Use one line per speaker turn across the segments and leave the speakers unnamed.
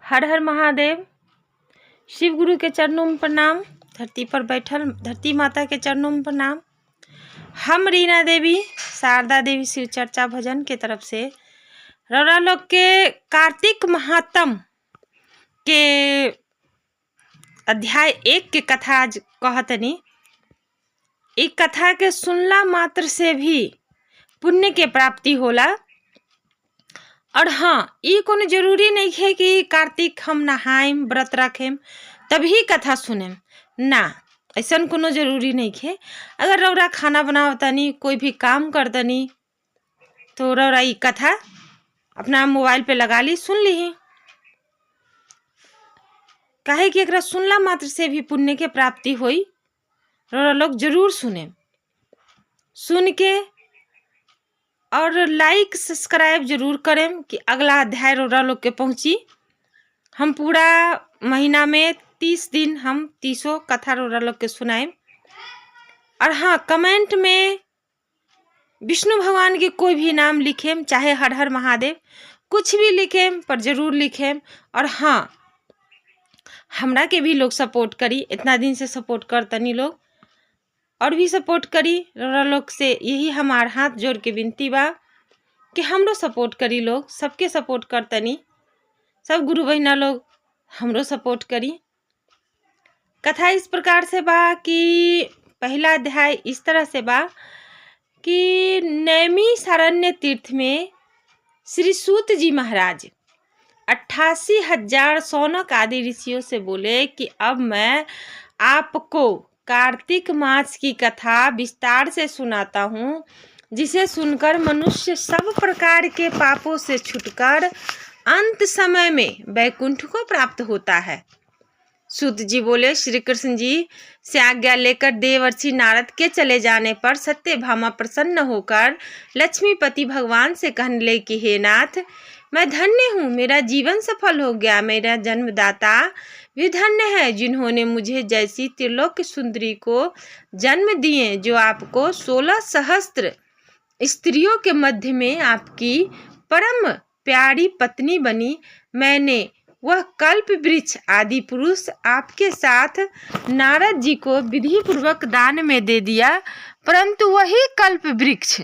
हर हर महादेव। शिव गुरु के चरणों में प्रणाम। धरती पर बैठल धरती माता के चरणों में प्रणाम। हम रीना देवी शारदा देवी शिव चर्चा भजन के तरफ से रौरा लोग के कार्तिक महात्म के अध्याय 1 के कथा आज कहतनी। इ कथा के सुनला मात्र से भी पुण्य के प्राप्ति होला। और हाँ, ये कोनो जरूरी नहीं है कि कार्तिक हम नहाएम व्रत रखेम तभी कथा सुनेम ना, ऐसा कोनो जरूरी नहीं है। अगर रौरा खाना बनावतनी कोई भी काम करतनी तो रौरा ये कथा अपना मोबाइल पे लगा ली, सुन ली। काहे कि एकरा सुनला मात्र से भी पुण्य के प्राप्ति होई। रौरा लोग जरूर सुने, सुन के और लाइक सब्सक्राइब जरूर करें कि अगला अध्याय रौरा लोग के पहुँची। हम पूरा महीना में 30 दिन हम 30 कथा रौरा लोग के सुनाएं। और हाँ, कमेंट में विष्णु भगवान के कोई भी नाम लिखें, चाहे हर हर महादेव कुछ भी लिखें, पर जरूर लिखें। और हाँ, हमरा के भी लोग सपोर्ट करी, इतना दिन से सपोर्ट करतनी लोग, और भी सपोर्ट करी। रौरा लोग से यही हमार हाथ जोड़ के विनती बा कि हमरो सपोर्ट करी लोग। सबके सपोर्ट करतनी, सब गुरु बहिना लोग हमरो सपोर्ट करी। कथा इस प्रकार से बा कि पहला अध्याय इस तरह से बा कि नैमी सारण्य तीर्थ में श्री सूत जी महाराज 88,000 शौनक आदि ऋषियों से बोले कि अब मैं आपको कार्तिक मास की कथा विस्तार से सुनाता हूँ, जिसे सुनकर मनुष्य सब प्रकार के पापों से छूटकर अंत समय में वैकुंठ को प्राप्त होता है। सूत जी बोले, श्री कृष्ण जी से आज्ञा लेकर देवर्षि नारद के चले जाने पर सत्यभामा प्रसन्न होकर लक्ष्मीपति भगवान से कहने लगे कि हे नाथ, मैं धन्य हूँ, मेरा जीवन सफल हो गया। मेरा जन्मदाता भी धन्य है, जिन्होंने मुझे जैसी त्रिलोक सुंदरी को जन्म दिए, जो आपको 16 सहस्त्र स्त्रियों के मध्य में आपकी परम प्यारी पत्नी बनी। मैंने वह कल्प वृक्ष आदि पुरुष आपके साथ नारद जी को विधि पूर्वक दान में दे दिया, परंतु वही कल्प वृक्ष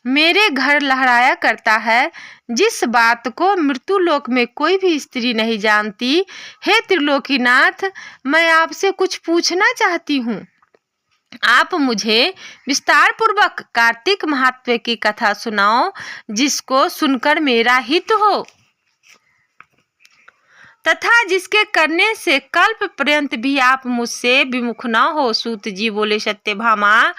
मेरे घर लहराया करता है, जिस बात को मृत्यु लोक में कोई भी स्त्री नहीं जानती। हे त्रिलोकीनाथ, मैं आपसे कुछ पूछना चाहती हूँ। आप मुझे विस्तार पूर्वक कार्तिक महात्म्य की कथा सुनाओ, जिसको सुनकर मेरा हित हो तथा जिसके करने से कल्प पर्यंत भी आप मुझसे विमुख न हो। सूत जी बोले, सत्यभामा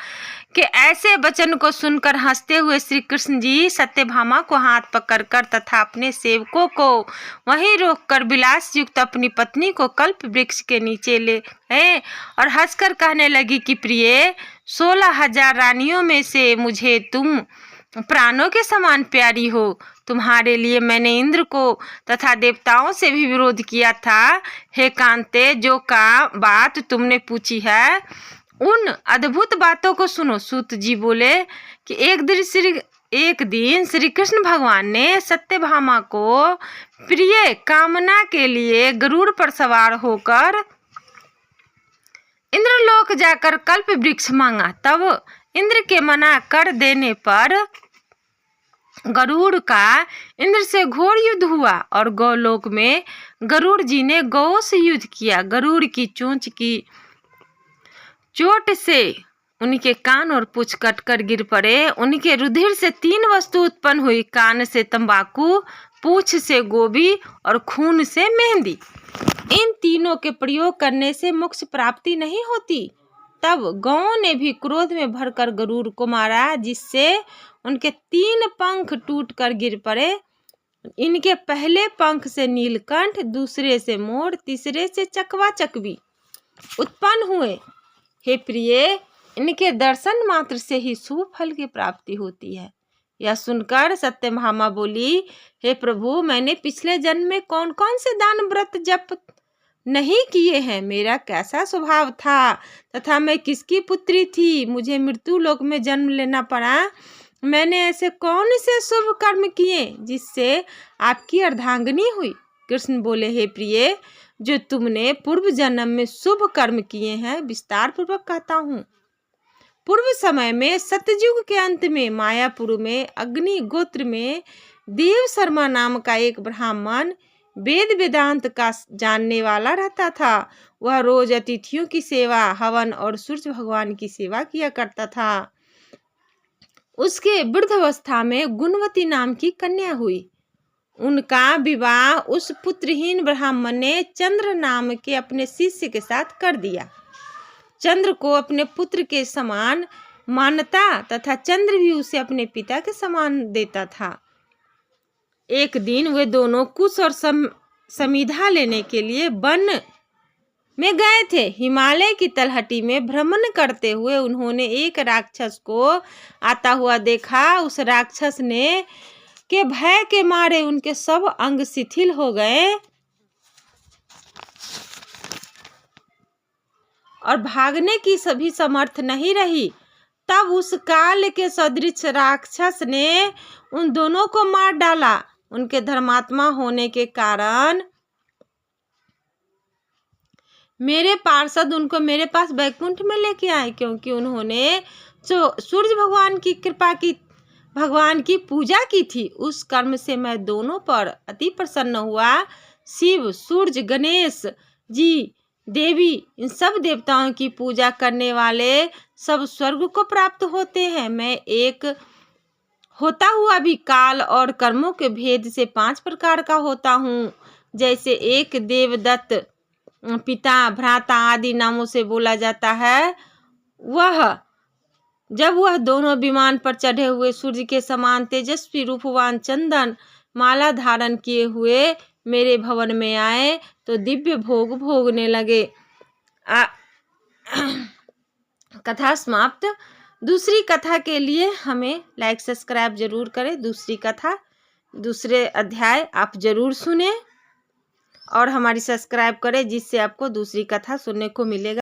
के ऐसे वचन को सुनकर हंसते हुए श्री कृष्ण जी सत्यभामा को हाथ पकड़कर तथा अपने सेवकों को वहीं रोककर विलास युक्त अपनी पत्नी को कल्प वृक्ष के नीचे ले गए और हंसकर कहने लगी कि प्रिय, 16,000 रानियों में से मुझे तुम प्राणों के समान प्यारी हो। तुम्हारे लिए मैंने इंद्र को तथा देवताओं से भी विरोध किया था। हे कांते, जो बात तुमने पूछी है उन अद्भुत बातों को सुनो। सूत जी बोले कि एक दिन श्री कृष्ण भगवान ने सत्यभामा को प्रिय कामना के लिए गरुड़ पर सवार होकर इंद्रलोक जाकर कल्प वृक्ष मांगा। तब इंद्र के मना कर देने पर गरुड़ का इंद्र से घोर युद्ध हुआ और गौलोक में गरुड़ जी ने गौ से युद्ध किया। गरुड़ की चोंच की चोट से उनके कान और पूंछ कटकर गिर पड़े। उनके रुधिर से 3 वस्तु उत्पन्न हुई, कान से तंबाकू, पूंछ से गोभी और खून से मेहंदी। इन तीनों के प्रयोग करने से मोक्ष प्राप्ति नहीं होती। तब गौ ने भी क्रोध में भरकर गरुड़ को मारा, जिससे उनके 3 पंख टूटकर गिर पड़े। इनके पहले पंख से नीलकंठ, दूसरे से मोर, तीसरे से चकवा चकवी उत्पन्न हुए। हे प्रिय, इनके दर्शन मात्र से ही शुभ फल की प्राप्ति होती है। यह सुनकर सत्यभामा बोली, हे प्रभु, मैंने पिछले जन्म में कौन कौन से दान व्रत जप नहीं किए हैं, मेरा कैसा स्वभाव था तथा मैं किसकी पुत्री थी, मुझे मृत्यु लोक में जन्म लेना पड़ा। मैंने ऐसे कौन से शुभ कर्म किए जिससे आपकी अर्धांगिनी हुई। कृष्ण बोले, हे प्रिय, जो तुमने पूर्व जन्म में शुभ कर्म किए हैं विस्तार पूर्वक कहता हूँ। पूर्व समय में सतयुग के अंत में मायापुर में अग्नि गोत्र में देव शर्मा नाम का एक ब्राह्मण वेद वेदांत का जानने वाला रहता था। वह रोज अतिथियों की सेवा, हवन और सूर्य भगवान की सेवा किया करता था। उसके वृद्धावस्था में गुणवती नाम की कन्या हुई। उनका विवाह उस पुत्रहीन ब्राह्मण ने चंद्र नाम के अपने शिष्य के साथ कर दिया। चंद्र को अपने पुत्र के समान मानता तथा चंद्र भी उसे अपने पिता के समान देता था। एक दिन वे दोनों कुश और समिधा लेने के लिए वन में गए थे। हिमालय की तलहटी में भ्रमण करते हुए उन्होंने एक राक्षस को आता हुआ देखा। उस राक्षस ने के भय के मारे उनके सब अंग शिथिल हो गए और भागने की सभी समर्थ नहीं रही। तब उस काल के सदृश राक्षस ने उन दोनों को मार डाला। उनके धर्मात्मा होने के कारण मेरे पार्षद उनको मेरे पास बैकुंठ में लेके आए, क्योंकि उन्होंने जो सूर्य भगवान की पूजा की थी। उस कर्म से मैं दोनों पर अति प्रसन्न हुआ। शिव, सूर्य, गणेश जी, देवी, इन सब देवताओं की पूजा करने वाले सब स्वर्ग को प्राप्त होते हैं। मैं एक होता हुआ भी काल और कर्मों के भेद से 5 प्रकार का होता हूँ। जैसे एक देवदत्त, पिता, भ्राता आदि नामों से बोला जाता है। जब वह दोनों विमान पर चढ़े हुए सूर्य के समान तेजस्वी रूपवान चंदन माला धारण किए हुए मेरे भवन में आए तो दिव्य भोग भोगने लगे। कथा समाप्त। दूसरी कथा के लिए हमें लाइक सब्सक्राइब जरूर करें। दूसरी कथा, दूसरे अध्याय आप जरूर सुने और हमारी सब्सक्राइब करें, जिससे आपको दूसरी कथा सुनने को मिलेगा।